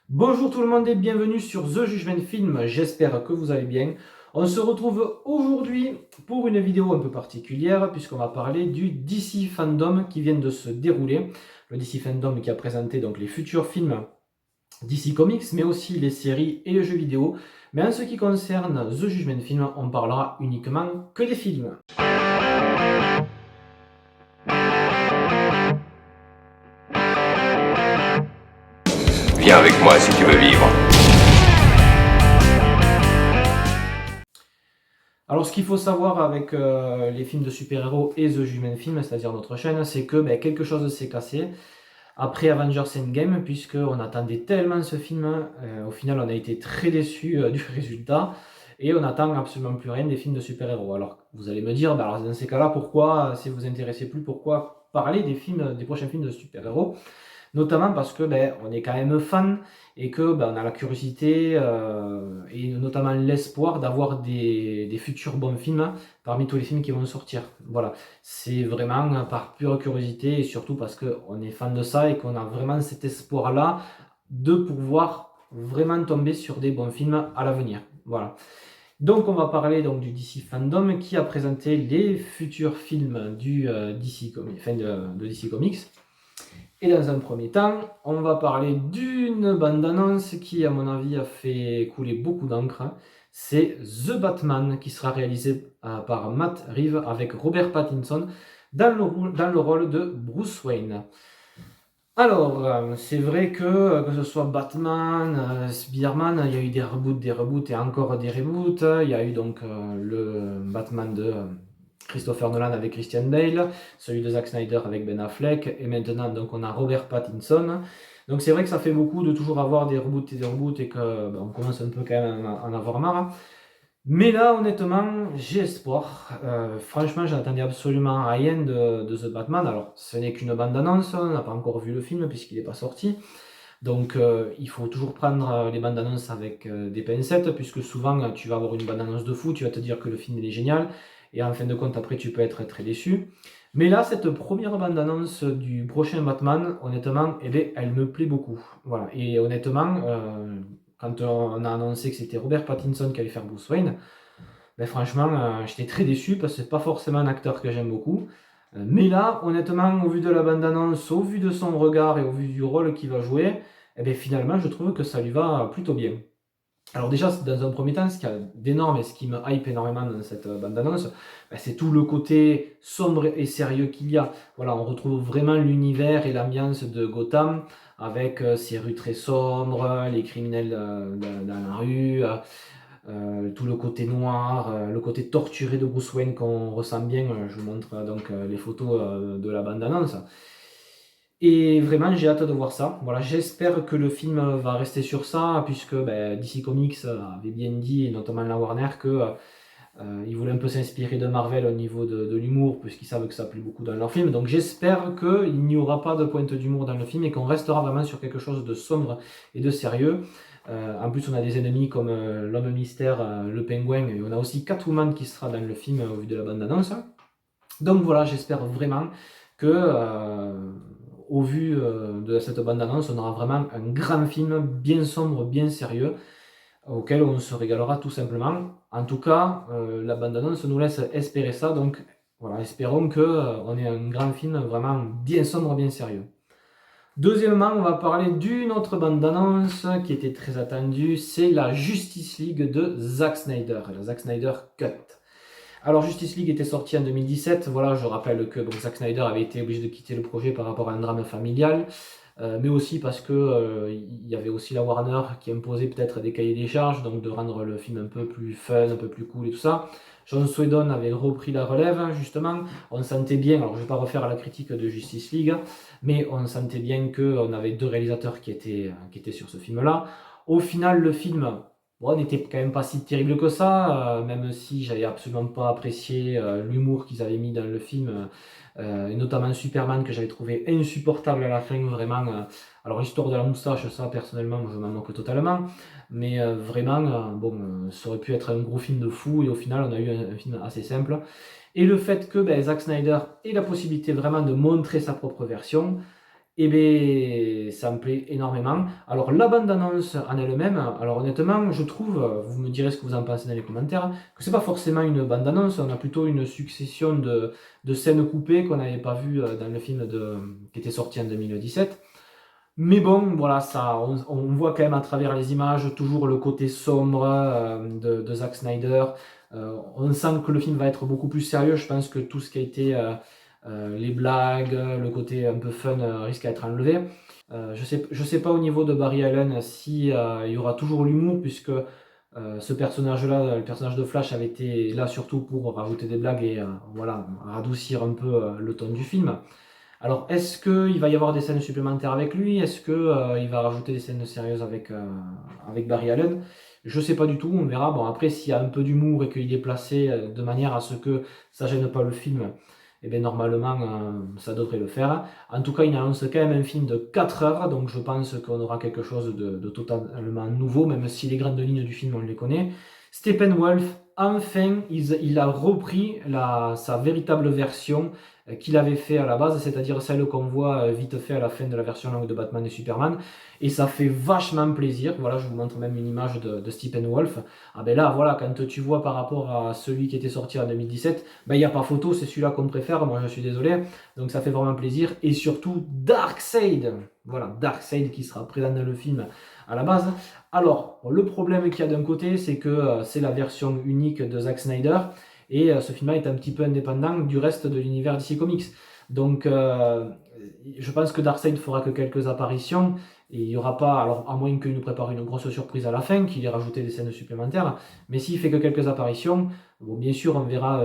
Bonjour tout le monde et bienvenue sur The Judgment Film, j'espère que vous allez bien. On se retrouve aujourd'hui pour une vidéo un peu particulière puisqu'on va parler du DC Fandom qui vient de se dérouler. Le DC Fandom qui a présenté donc les futurs films DC Comics mais aussi les séries et les jeux vidéo. Mais en ce qui concerne The Judgment Film, on parlera uniquement que des films. Viens avec moi si tu veux vivre. Alors, ce qu'il faut savoir avec les films de super-héros et The Judgment Film, c'est-à-dire notre chaîne, c'est que quelque chose s'est cassé après Avengers Endgame, puisqu'on attendait tellement ce film, au final on a été très déçus du résultat, et on n'attend absolument plus rien des films de super-héros. Alors, vous allez me dire, bah, alors, dans ces cas-là, pourquoi, si vous vous intéressez plus, pourquoi parler des films, des prochains films de super-héros? Notamment parce que on est quand même fan et que on a la curiosité et notamment l'espoir d'avoir des futurs bons films parmi tous les films qui vont sortir. Voilà, c'est vraiment par pure curiosité et surtout parce qu'on est fan de ça et qu'on a vraiment cet espoir-là de pouvoir vraiment tomber sur des bons films à l'avenir. Voilà. Donc on va parler donc du DC Fandom qui a présenté les futurs films du enfin de DC Comics. Et dans un premier temps, on va parler d'une bande-annonce qui, à mon avis, a fait couler beaucoup d'encre. C'est The Batman, qui sera réalisé par Matt Reeves avec Robert Pattinson dans le rôle de Bruce Wayne. Alors, c'est vrai que ce soit Batman, Spider-Man, il y a eu des reboots et encore des reboots. Il y a eu donc le Batman de Christopher Nolan avec Christian Bale, celui de Zack Snyder avec Ben Affleck, et maintenant donc on a Robert Pattinson. Donc c'est vrai que ça fait beaucoup de toujours avoir des reboots et que on commence un peu quand même à en avoir marre. Mais là, honnêtement, j'ai espoir. Franchement, je n'attendais absolument rien de The Batman. Alors, ce n'est qu'une bande-annonce, on n'a pas encore vu le film puisqu'il n'est pas sorti. Donc, il faut toujours prendre les bandes-annonces avec des pincettes, puisque souvent, tu vas avoir une bande-annonce de fou, tu vas te dire que le film il est génial, et en fin de compte, après, tu peux être très déçu. Mais là, cette première bande-annonce du prochain Batman, honnêtement, eh bien, elle me plaît beaucoup. Voilà. Et honnêtement, quand on a annoncé que c'était Robert Pattinson qui allait faire Bruce Wayne, ben franchement, j'étais très déçu parce que c'est pas forcément un acteur que j'aime beaucoup. Mais là, honnêtement, au vu de la bande-annonce, au vu de son regard et au vu du rôle qu'il va jouer, eh ben finalement, je trouve que ça lui va plutôt bien. Alors déjà, dans un premier temps, ce qu'il y a d'énorme et ce qui me hype énormément dans cette bande-annonce, c'est tout le côté sombre et sérieux qu'il y a. Voilà, on retrouve vraiment l'univers et l'ambiance de Gotham avec ces rues très sombres, les criminels dans la rue, tout le côté noir, le côté torturé de Bruce Wayne qu'on ressent bien. Je vous montre donc les photos de la bande-annonce. Et vraiment, j'ai hâte de voir ça. Voilà, j'espère que le film va rester sur ça, puisque DC Comics avait bien dit, et notamment la Warner, que ils voulaient un peu s'inspirer de Marvel au niveau de l'humour, puisqu'ils savent que ça plaît beaucoup dans leurs films. Donc j'espère qu'il n'y aura pas de pointe d'humour dans le film et qu'on restera vraiment sur quelque chose de sombre et de sérieux. En plus, on a des ennemis comme l'homme mystère, le pingouin, et on a aussi Catwoman qui sera dans le film au vu de la bande-annonce. Donc voilà, j'espère vraiment que, au vu de cette bande-annonce, on aura vraiment un grand film bien sombre, bien sérieux, auquel on se régalera tout simplement. En tout cas, la bande-annonce nous laisse espérer ça, donc voilà, espérons qu'on ait un grand film vraiment bien sombre, bien sérieux. Deuxièmement, on va parler d'une autre bande-annonce qui était très attendue, c'est la Justice League de Zack Snyder, la Zack Snyder Cut. Alors Justice League était sorti en 2017, voilà, je rappelle que Zack Snyder avait été obligé de quitter le projet par rapport à un drame familial, mais aussi parce que il y avait aussi la Warner qui imposait peut-être des cahiers des charges, donc de rendre le film un peu plus fun, un peu plus cool et tout ça. Joss Whedon avait repris la relève, justement. On sentait bien, alors je ne vais pas refaire la critique de Justice League, mais on sentait bien qu'on avait deux réalisateurs qui étaient sur ce film-là. Au final, le film bon, n'était quand même pas si terrible que ça, même si j'avais absolument pas apprécié l'humour qu'ils avaient mis dans le film, et notamment Superman que j'avais trouvé insupportable à la fin, vraiment. Alors, l'histoire de la moustache, ça personnellement, je m'en moque totalement, mais vraiment, ça aurait pu être un gros film de fou, et au final, on a eu un film assez simple. Et le fait que Zack Snyder ait la possibilité vraiment de montrer sa propre version, Et bien, ça me plaît énormément. Alors, la bande-annonce en elle-même, alors honnêtement, je trouve, vous me direz ce que vous en pensez dans les commentaires, que c'est pas forcément une bande-annonce, on a plutôt une succession de scènes coupées qu'on n'avait pas vues dans le film qui était sorti en 2017. Mais bon, voilà, on voit quand même à travers les images toujours le côté sombre de Zack Snyder. On sent que le film va être beaucoup plus sérieux. Je pense que tout ce qui a été les blagues, le côté un peu fun risque d'être enlevé. Je sais pas au niveau de Barry Allen si il y aura toujours l'humour, puisque ce personnage-là, le personnage de Flash, avait été là surtout pour rajouter des blagues et voilà, radoucir un peu le ton du film. Alors, est-ce qu'il va y avoir des scènes supplémentaires avec lui? Est-ce que il va rajouter des scènes sérieuses avec Barry Allen? Je sais pas du tout, on verra. Bon, après, s'il y a un peu d'humour et qu'il est placé de manière à ce que ça gêne pas le film, eh bien, normalement, ça devrait le faire. En tout cas, il annonce quand même un film de 4 heures, donc je pense qu'on aura quelque chose de totalement nouveau, même si les grandes lignes du film, on les connaît. Steppenwolf, enfin, il a repris sa véritable version qu'il avait fait à la base, c'est-à-dire celle qu'on voit vite fait à la fin de la version longue de Batman et Superman, et ça fait vachement plaisir. Voilà, je vous montre même une image de Steppenwolf. Ah ben là, voilà, quand tu vois par rapport à celui qui était sorti en 2017, ben il n'y a pas photo, c'est celui-là qu'on préfère, moi je suis désolé, donc ça fait vraiment plaisir, et surtout Darkseid, voilà, Darkseid qui sera présent dans le film à la base. Alors, le problème qu'il y a d'un côté, c'est que c'est la version unique de Zack Snyder, et ce film-là est un petit peu indépendant du reste de l'univers DC Comics. Donc, je pense que Darkseid fera que quelques apparitions, et il n'y aura pas, alors à moins qu'il nous prépare une grosse surprise à la fin, qu'il ait rajouté des scènes supplémentaires, mais s'il fait que quelques apparitions, bon, bien sûr, on verra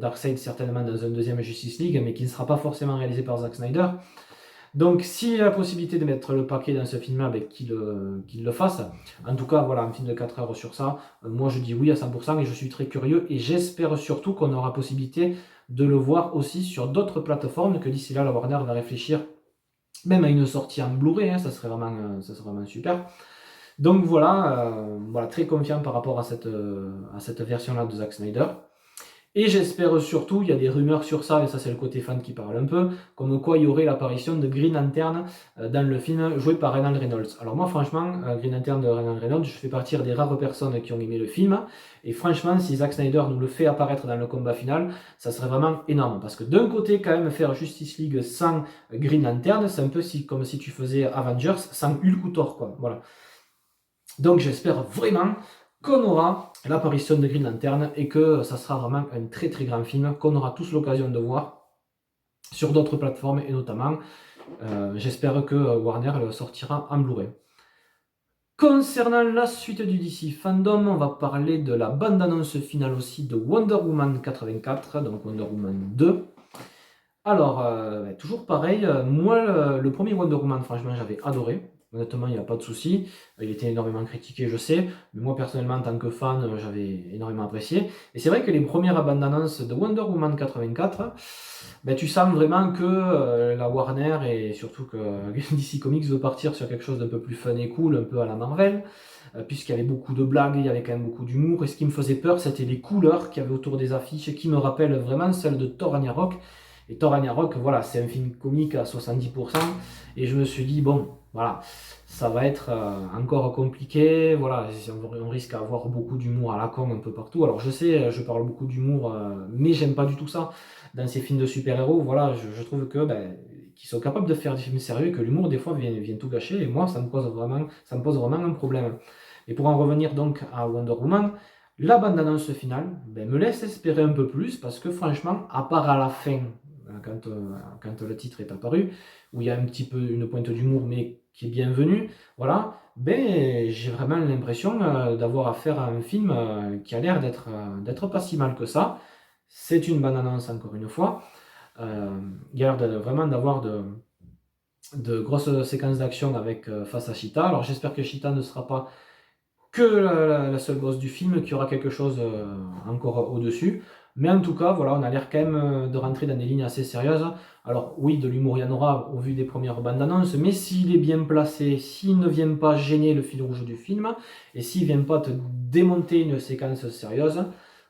Darkseid certainement dans un deuxième Justice League, mais qui ne sera pas forcément réalisé par Zack Snyder. Donc, s'il a la possibilité de mettre le paquet dans ce film-là, ben, qu'il le fasse. En tout cas, voilà, un film de 4 heures sur ça. Moi, je dis oui à 100% et je suis très curieux. Et j'espère surtout qu'on aura possibilité de le voir aussi sur d'autres plateformes, que d'ici là, la Warner va réfléchir même à une sortie en Blu-ray. Hein, ça serait vraiment super. Donc voilà, très confiant par rapport à cette version-là de Zack Snyder. Et j'espère surtout, il y a des rumeurs sur ça, et ça c'est le côté fan qui parle un peu, comme quoi il y aurait l'apparition de Green Lantern dans le film joué par Ryan Reynolds. Alors moi franchement, Green Lantern de Ryan Reynolds, je fais partie des rares personnes qui ont aimé le film, et franchement si Zack Snyder nous le fait apparaître dans le combat final, ça serait vraiment énorme, parce que d'un côté quand même faire Justice League sans Green Lantern, c'est un peu comme si tu faisais Avengers sans Hulk ou Thor, quoi, voilà. Donc j'espère vraiment qu'on aura l'apparition de Green Lantern et que ça sera vraiment un très très grand film qu'on aura tous l'occasion de voir sur d'autres plateformes et notamment j'espère que Warner le sortira en Blu-ray. Concernant la suite du DC Fandom, on va parler de la bande-annonce finale aussi de Wonder Woman 84, donc Wonder Woman 2. Alors, toujours pareil, moi le premier Wonder Woman, franchement, j'avais adoré. Honnêtement, il n'y a pas de souci. Il était énormément critiqué, je sais. Mais moi, personnellement, en tant que fan, j'avais énormément apprécié. Et c'est vrai que les premières bandes annonces de Wonder Woman 84, tu sens vraiment que la Warner et surtout que DC Comics veut partir sur quelque chose d'un peu plus fun et cool, un peu à la Marvel. Puisqu'il y avait beaucoup de blagues, il y avait quand même beaucoup d'humour. Et ce qui me faisait peur, c'était les couleurs qu'il y avait autour des affiches, qui me rappellent vraiment celles de Thor Ragnarok. Et Thor Ragnarok, voilà, c'est un film comique à 70%. Et je me suis dit, bon, voilà, ça va être encore compliqué. Voilà, on risque d'avoir beaucoup d'humour à la con un peu partout. Alors je sais, je parle beaucoup d'humour, mais j'aime pas du tout ça. Dans ces films de super-héros, voilà, je trouve que qu'ils sont capables de faire des films sérieux et que l'humour, des fois, vient tout gâcher. Et moi, ça me pose vraiment un problème. Et pour en revenir donc à Wonder Woman, la bande-annonce finale me laisse espérer un peu plus parce que franchement, à part à la fin, quand le titre est apparu, où il y a un petit peu une pointe d'humour mais qui est bienvenue, voilà, j'ai vraiment l'impression d'avoir affaire à un film qui a l'air d'être pas si mal que ça. C'est une bande-annonce encore une fois. Il y a l'air vraiment d'avoir de grosses séquences d'action avec face à Cheetah. Alors j'espère que Cheetah ne sera pas que la seule boss du film, qu'il y aura quelque chose encore au-dessus. Mais en tout cas, voilà, on a l'air quand même de rentrer dans des lignes assez sérieuses. Alors oui, de l'humour il y en aura au vu des premières bandes annonces, mais s'il est bien placé, s'il ne vient pas gêner le fil rouge du film, et s'il ne vient pas te démonter une séquence sérieuse,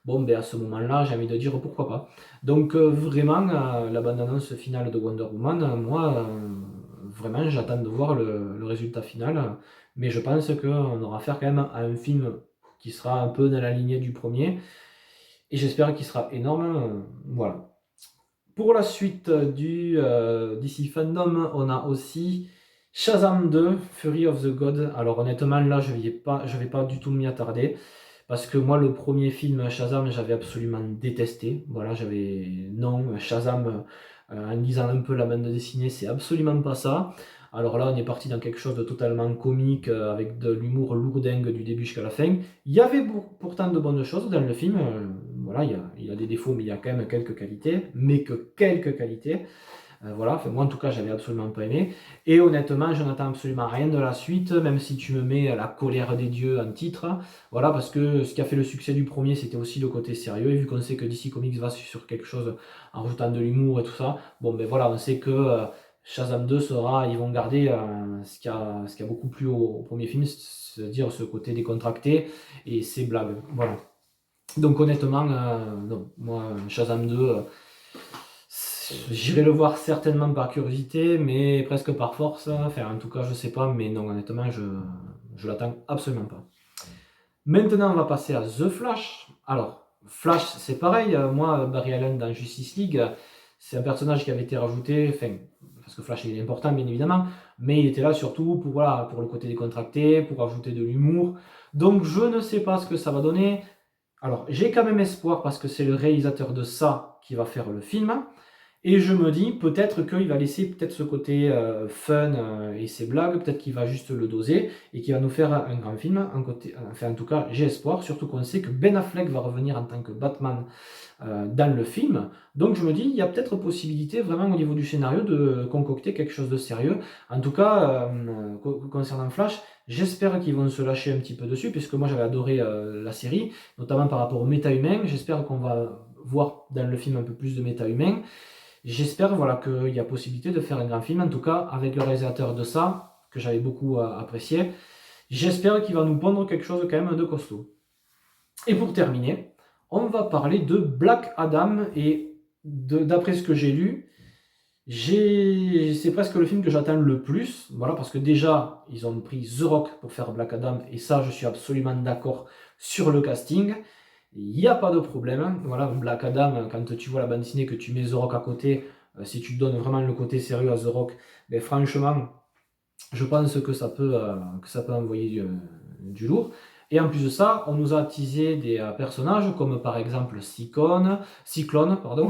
bon, à ce moment-là, j'ai envie de dire pourquoi pas. Donc vraiment, la bande annonce finale de Wonder Woman, moi, vraiment, j'attends de voir le résultat final. Mais je pense qu'on aura affaire quand même à un film qui sera un peu dans la lignée du premier. Et j'espère qu'il sera énorme. Voilà. Pour la suite du DC Fandom, on a aussi Shazam 2, Fury of the God. Alors honnêtement, là, je vais pas du tout m'y attarder. Parce que moi, le premier film Shazam, j'avais absolument détesté. Voilà, non, Shazam, en lisant un peu la bande dessinée, c'est absolument pas ça. Alors là, on est parti dans quelque chose de totalement comique, avec de l'humour lourdingue du début jusqu'à la fin. Il y avait pourtant de bonnes choses dans le film. Voilà, il a des défauts, mais il y a quand même quelques qualités. Mais que quelques qualités. Voilà, enfin, moi en tout cas, j'avais absolument pas aimé. Et honnêtement, je n'attends absolument rien de la suite, même si tu me mets la colère des dieux en titre. Voilà, parce que ce qui a fait le succès du premier, c'était aussi le côté sérieux. Et vu qu'on sait que DC Comics va sur quelque chose en rajoutant de l'humour et tout ça, bon ben voilà, on sait que Shazam 2 ils vont garder ce qui a beaucoup plu au premier film, c'est-à-dire ce côté décontracté et ses blagues. Voilà. Donc honnêtement, non, moi Shazam 2. J'irai le voir certainement par curiosité, mais presque par force. Enfin, en tout cas, je sais pas, mais non, honnêtement, je l'attends absolument pas. Maintenant, on va passer à The Flash. Alors, Flash, c'est pareil. Moi, Barry Allen dans Justice League, c'est un personnage qui avait été rajouté, enfin, parce que Flash il est important, bien évidemment, mais il était là surtout pour, voilà, pour le côté décontracté, pour ajouter de l'humour. Donc, je ne sais pas ce que ça va donner. Alors, j'ai quand même espoir parce que c'est le réalisateur de ça qui va faire le film. Et je me dis peut-être qu'il va laisser peut-être ce côté fun et ses blagues, peut-être qu'il va juste le doser et qu'il va nous faire un grand film. Enfin, en tout cas, j'ai espoir, surtout qu'on sait que Ben Affleck va revenir en tant que Batman dans le film. Donc je me dis, il y a peut-être possibilité vraiment au niveau du scénario de concocter quelque chose de sérieux. En tout cas, concernant Flash, j'espère qu'ils vont se lâcher un petit peu dessus, puisque moi j'avais adoré la série, notamment par rapport au méta-humain. J'espère qu'on va voir dans le film un peu plus de méta-humain. J'espère voilà, qu'il y a possibilité de faire un grand film, en tout cas avec le réalisateur de ça, que j'avais beaucoup apprécié. J'espère qu'il va nous pondre quelque chose quand même de costaud. Et pour terminer, on va parler de Black Adam, et d'après ce que j'ai lu, c'est presque le film que j'attends le plus, voilà, parce que déjà, ils ont pris The Rock pour faire Black Adam, et ça, je suis absolument d'accord sur le casting. Il n'y a pas de problème. Voilà, Black Adam, quand tu vois la bande dessinée, que tu mets The Rock à côté, si tu donnes vraiment le côté sérieux à The Rock, ben franchement, je pense que ça peut envoyer du lourd. Et en plus de ça, on nous a teasé des personnages comme par exemple Cyclone, pardon,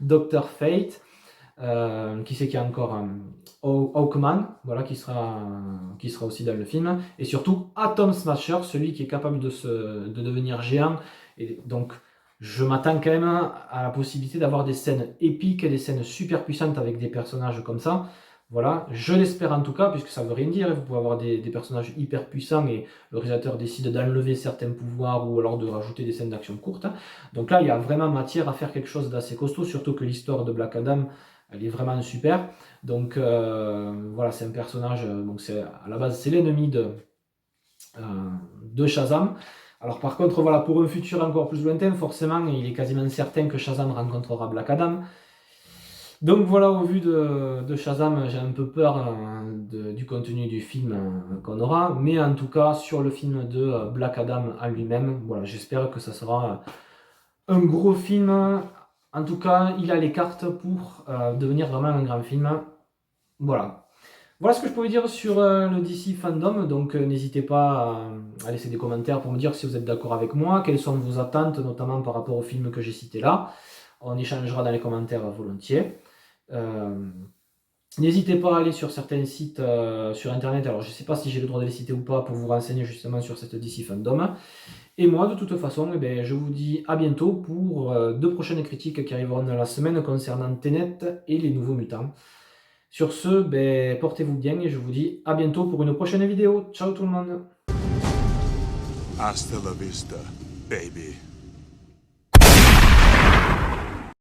Dr. Fate, qui c'est qu'il y a encore Hawkman, voilà, qui sera aussi dans le film, et surtout Atom Smasher, celui qui est capable de devenir géant. Et donc je m'attends quand même à la possibilité d'avoir des scènes épiques, des scènes super puissantes avec des personnages comme ça. Voilà, je l'espère en tout cas, puisque ça veut rien dire. Vous pouvez avoir des personnages hyper puissants et le réalisateur décide d'enlever certains pouvoirs ou alors de rajouter des scènes d'action courtes. Donc là, il y a vraiment matière à faire quelque chose d'assez costaud, surtout que l'histoire de Black Adam, elle est vraiment super. Donc voilà, c'est un personnage, donc à la base c'est l'ennemi de Shazam. Alors par contre, voilà, pour un futur encore plus lointain, forcément, il est quasiment certain que Shazam rencontrera Black Adam. Donc voilà, au vu de Shazam, j'ai un peu peur du contenu du film qu'on aura. Mais en tout cas, sur le film de Black Adam en lui-même, voilà, j'espère que ça sera un gros film. En tout cas, il a les cartes pour devenir vraiment un grand film. Voilà. Voilà ce que je pouvais dire sur le DC Fandom. Donc n'hésitez pas à laisser des commentaires pour me dire si vous êtes d'accord avec moi, quelles sont vos attentes, notamment par rapport au film que j'ai cité là. On échangera dans les commentaires volontiers. N'hésitez pas à aller sur certains sites sur internet, alors je ne sais pas si j'ai le droit de les citer ou pas, pour vous renseigner justement sur cette DC Fandom. Et moi, de toute façon, je vous dis à bientôt pour deux prochaines critiques qui arriveront dans la semaine concernant Tenet et les Nouveaux Mutants. Sur ce, portez-vous bien et je vous dis à bientôt pour une prochaine vidéo. Ciao tout le monde. Hasta la vista, baby.